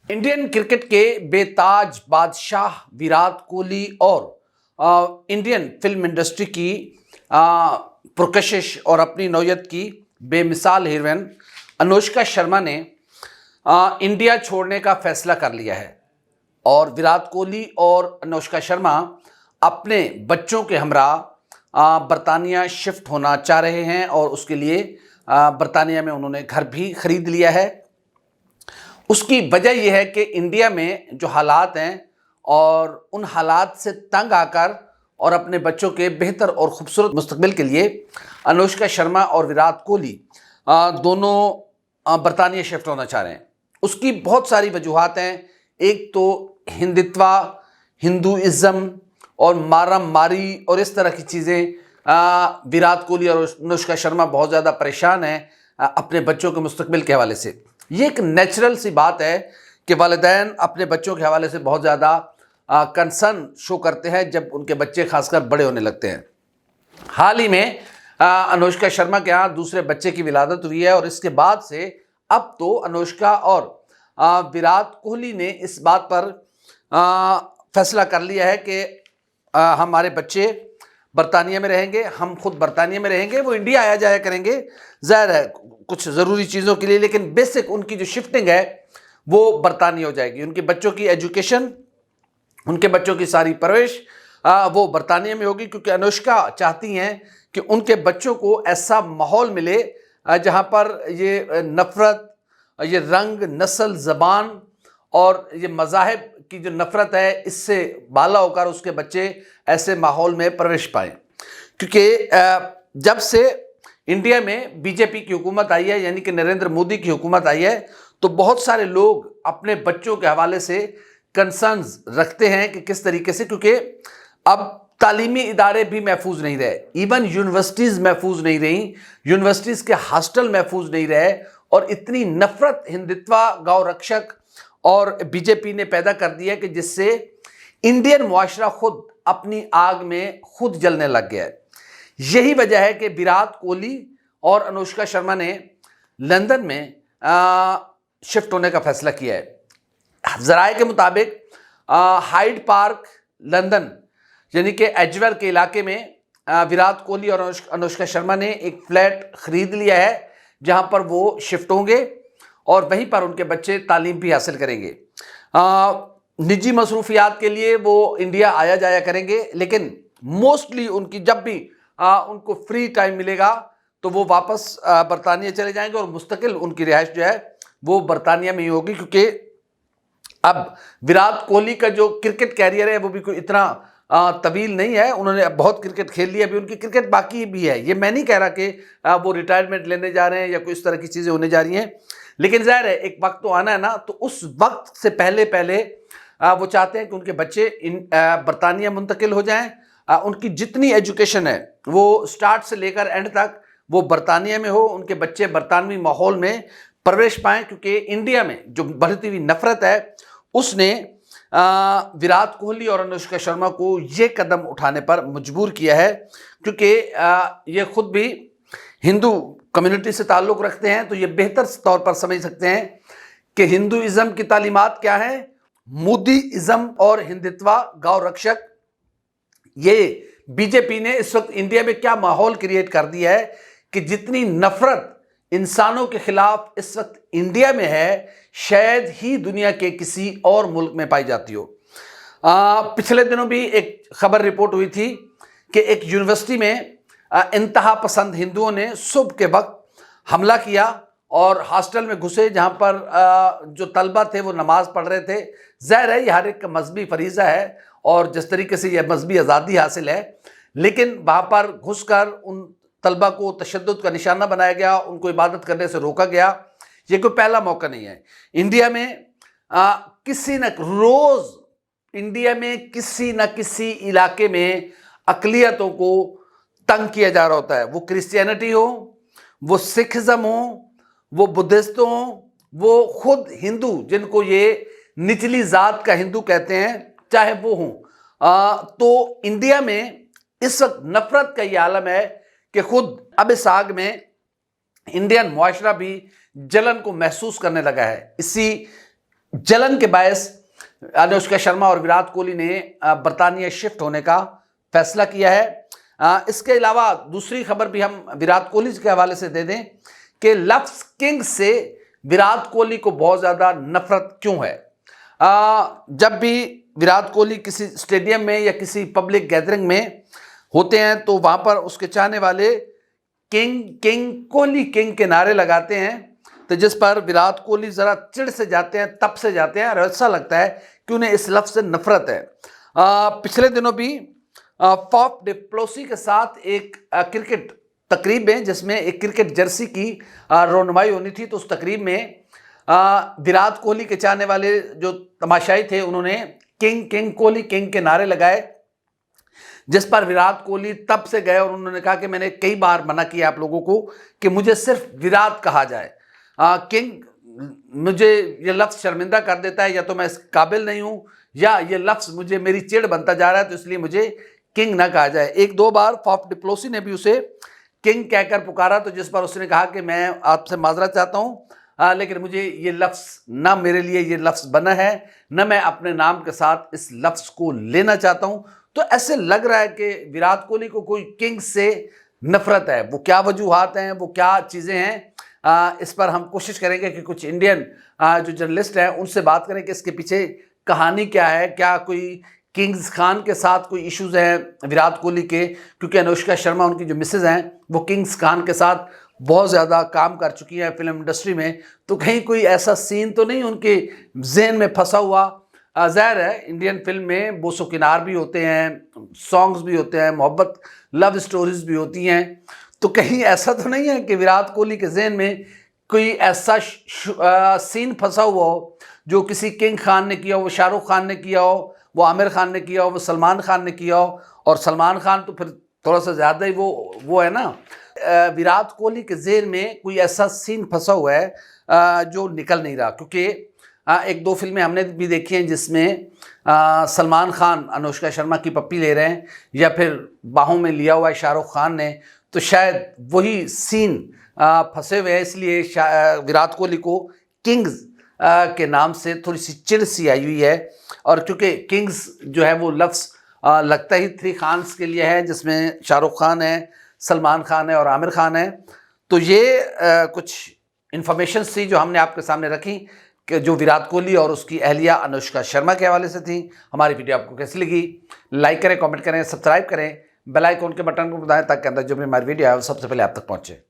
Indian cricket के बेताज बादशाह विराट कोहली और इंडियन फिल्म इंडस्ट्री की पुरकशिश और अपनी नौयत की बेमिसाल हीरोइन अनुष्का शर्मा ने इंडिया छोड़ने का फैसला कर लिया है। और विराट कोहली और अनुष्का शर्मा अपने बच्चों के हमरा बरतानिया शिफ्ट होना चाह रहे हैं और उसके लिए बरतानिया में उन्होंने घर भी खरीद लिया है। उसकी वजह यह है कि इंडिया में जो हालात हैं और उन हालात से तंग आकर और अपने बच्चों के बेहतर और खूबसूरत मुस्तकबिल के लिए अनुष्का शर्मा और विराट कोहली दोनों बरतानिया शिफ्ट होना चाह रहे हैं। उसकी बहुत सारी वजूहात हैं। एक तो हिंदुत्व, हिंदुइज़्म और मारम मारी और इस तरह की चीज़ें विराट कोहली और अनुष्का शर्मा बहुत ज़्यादा परेशान हैं अपने बच्चों के मुस्तकबिल के हवाले से। ये एक नेचुरल सी बात है कि वालिदैन अपने बच्चों के हवाले से बहुत ज़्यादा कंसर्न शो करते हैं जब उनके बच्चे खासकर बड़े होने लगते हैं। हाल ही में अनुष्का शर्मा के यहाँ दूसरे बच्चे की विलादत हुई है और इसके बाद से अब तो अनुष्का और विराट कोहली ने इस बात पर फैसला कर लिया है कि हमारे बच्चे बरतानिया में रहेंगे, हम खुद बरतानिया में रहेंगे, वो इंडिया आया जाया करेंगे ज़ाहिर है कुछ ज़रूरी चीज़ों के लिए, लेकिन बेसिक उनकी जो शिफ्टिंग है वो बरतानिया हो जाएगी। उनके बच्चों की एजुकेशन, उनके बच्चों की सारी परवरिश वो बरतानिया में होगी, क्योंकि अनुष्का चाहती हैं कि उनके बच्चों को ऐसा माहौल मिले जहाँ पर ये नफ़रत, ये रंग, नस्ल, ज़बान और ये मज़ाहिब की जो नफ़रत है इससे बाला होकर उसके बच्चे ऐसे माहौल में प्रवेश पाएँ। क्योंकि जब से इंडिया में बीजेपी की हुकूमत आई है, यानी कि नरेंद्र मोदी की हुकूमत आई है, तो बहुत सारे लोग अपने बच्चों के हवाले से कंसर्न्स रखते हैं कि किस तरीके से, क्योंकि अब तालीमी इदारे भी महफूज नहीं रहे, इवन यूनिवर्सिटीज़ महफूज नहीं रही, यूनिवर्सिटीज़ के हॉस्टल महफूज नहीं रहे और इतनी नफ़रत हिंदुत्व, गौ रक्षक और बीजेपी ने पैदा कर दिया कि जिससे इंडियन मुआशरा खुद अपनी आग में खुद जलने लग गया है। यही वजह है कि विराट कोहली और अनुष्का शर्मा ने लंदन में शिफ्ट होने का फैसला किया है। ज़राए के मुताबिक हाइड पार्क लंदन यानी कि एजवेल के इलाके में विराट कोहली और अनुष्का शर्मा ने एक फ्लैट खरीद लिया है जहां पर वो शिफ्ट होंगे और वहीं पर उनके बच्चे तालीम भी हासिल करेंगे। निजी मसरूफियात के लिए वो इंडिया आया जाया करेंगे, लेकिन मोस्टली उनकी जब भी उनको फ्री टाइम मिलेगा तो वो वापस बरतानिया चले जाएंगे और मुस्तकिल उनकी रिहाइश जो है वो बरतानिया में ही होगी। क्योंकि अब विराट कोहली का जो क्रिकेट कैरियर है वो भी कोई इतना तवील नहीं है, उन्होंने बहुत क्रिकेट खेल लिया, अभी उनकी क्रिकेट बाकी भी है। ये मैं नहीं कह रहा कि वो रिटायरमेंट लेने जा रहे हैं या कोई इस तरह की चीज़ें होने जा रही हैं, लेकिन ज़ाहिर है एक वक्त तो आना है ना, तो उस वक्त से पहले पहले वो चाहते हैं कि उनके बच्चे बरतानिया मुंतकिल हो जाएं। उनकी जितनी एजुकेशन है वो स्टार्ट से लेकर एंड तक वो बरतानिया में हो, उनके बच्चे बरतानवी माहौल में प्रवेश पाएँ। क्योंकि इंडिया में जो बढ़ती हुई नफ़रत है उसने विराट कोहली और अनुष्का शर्मा को ये कदम उठाने पर मजबूर किया है, क्योंकि ये खुद भी हिंदू कम्युनिटी से ताल्लुक़ रखते हैं, तो ये बेहतर तौर पर समझ सकते हैं कि हिंदुइज़्म की तालीमात क्या है, मोदीइज़्म और हिंदुत्व, गौ रक्षक, ये बीजेपी ने इस वक्त इंडिया में क्या माहौल क्रिएट कर दिया है कि जितनी नफ़रत इंसानों के खिलाफ इस वक्त इंडिया में है शायद ही दुनिया के किसी और मुल्क में पाई जाती हो। पिछले दिनों भी एक खबर रिपोर्ट हुई थी कि एक यूनिवर्सिटी में इंतहा पसंद हिंदुओं ने सुबह के वक्त हमला किया और हॉस्टल में घुसे जहां पर जो तलबा थे वो नमाज पढ़ रहे थे। ज़ाहिर है ये हर एक का मजहबी फरीज़ा है और जिस तरीके से यह मजहबी आज़ादी हासिल है, लेकिन वहाँ पर घुसकर उन तलबा को तशद्दुद का निशाना बनाया गया, उनको इबादत करने से रोका गया। ये कोई पहला मौका नहीं है। इंडिया में किसी न रोज़ इंडिया में किसी न किसी इलाके में अक़लियतों को तंग किया जा रहा होता है, वो क्रिश्चियनिटी हो, वो सिखिज़म हो, वो बुद्धिस्ट हो, वो खुद हिंदू जिनको ये निचली ज़ात का हिंदू कहते हैं चाहे वो हों। तो इंडिया में इस वक्त नफ़रत का ये आलम है कि खुद अब इस आग में इंडियन मुआशरा भी जलन को महसूस करने लगा है। इसी जलन के बायस अनुष्का शर्मा और विराट कोहली ने बर्तानिया शिफ्ट होने का फैसला किया है। इसके अलावा दूसरी खबर भी हम विराट कोहली के हवाले से दे दें कि लफ्ज किंग से विराट कोहली को बहुत ज़्यादा नफरत क्यों है। जब भी विराट कोहली किसी स्टेडियम में या किसी पब्लिक गैदरिंग में होते हैं तो वहाँ पर उसके चाहने वाले किंग किंग कोहली किंग के नारे लगाते हैं, तो जिस पर विराट कोहली ज़रा चिढ़ से जाते हैं, तप से जाते हैं और ऐसा लगता है कि उन्हें इस लफ्ज़ से नफरत है। पिछले दिनों भी फॉफ डिप्लोसी के साथ एक क्रिकेट तकरीब में, जिसमें एक क्रिकेट जर्सी की रोनुमाई होनी थी, तो उस तकरीब में विराट कोहली के चाहने वाले जो तमाशाई थे उन्होंने किंग किंग कोहली किंग के नारे लगाए, जिस पर विराट कोहली तब से गए और उन्होंने कहा कि मैंने कई बार मना किया आप लोगों को कि मुझे सिर्फ विराट कहा जाए, किंग मुझे ये लफ्ज़ शर्मिंदा कर देता है, या तो मैं इस काबिल नहीं हूँ या ये लफ्ज़ मुझे मेरी चिढ़ बनता जा रहा है, तो इसलिए मुझे किंग ना कहा जाए। एक दो बार फॉफ डिप्लोसी ने भी उसे किंग कहकर पुकारा, तो जिस पर उसने कहा कि मैं आपसे माजरा चाहता हूँ, लेकिन मुझे ये लफ्ज़ ना मेरे लिए ये लफ्ज़ बना है, न मैं अपने नाम के साथ इस लफ्ज़ को लेना चाहता हूँ। तो ऐसे लग रहा है कि विराट कोहली को कोई किंग से नफरत है। वो क्या वजूहात हैं, वो क्या चीज़ें हैं, इस पर हम कोशिश करेंगे कि कुछ इंडियन जो जर्नलिस्ट हैं उनसे बात करें कि इसके पीछे कहानी क्या है। क्या कोई किंग्स खान के साथ कोई इश्यूज़ हैं विराट कोहली के, क्योंकि अनुष्का शर्मा उनकी जो मिसेज़ हैं वो किंग्स खान के साथ बहुत ज़्यादा काम कर चुकी हैं फिल्म इंडस्ट्री में, तो कहीं कोई ऐसा सीन तो नहीं उनके जहन में फंसा हुआ। ज़ाहिर है इंडियन फिल्म में बोसो किनार भी होते हैं, सॉन्ग्स भी होते हैं, मोहब्बत लव स्टोरीज भी होती हैं, तो कहीं ऐसा तो नहीं है कि विराट कोहली के जहन में कोई ऐसा सीन फंसा हुआ हो जो किसी किंग खान ने किया हो, वो शाहरुख खान ने किया हो, वो आमिर खान ने किया हो, वो सलमान खान ने किया हो, और सलमान खान तो फिर थोड़ा सा ज़्यादा ही वो है ना। विराट कोहली के जहन में कोई ऐसा सीन फंसा हुआ है जो निकल नहीं रहा, क्योंकि एक दो फिल्में हमने भी देखी हैं जिसमें सलमान खान अनुष्का शर्मा की पप्पी ले रहे हैं या फिर बाहों में लिया हुआ है शाहरुख खान ने, तो शायद वही सीन फंसे हुए हैं, इसलिए विराट कोहली को किंग्स के नाम से थोड़ी सी चिढ़ सी आई हुई है। और क्योंकि किंग्स जो है वो लफ्ज़ लगता ही थ्री खान्स के लिए है, जिसमें शाहरुख खान है, सलमान खान है और आमिर खान है। तो ये कुछ इन्फॉर्मेशन थी जो हमने आपके सामने रखी कि जो विराट कोहली और उसकी अहलिया अनुष्का शर्मा के हवाले से थी। हमारी वीडियो आपको कैसी लगी, लाइक करें, कमेंट करें, सब्सक्राइब करें, बेल आइकन के बटन को दबाएं ताकि अंदर जो भी हमारी वीडियो है वो सबसे पहले आप तक पहुँचे।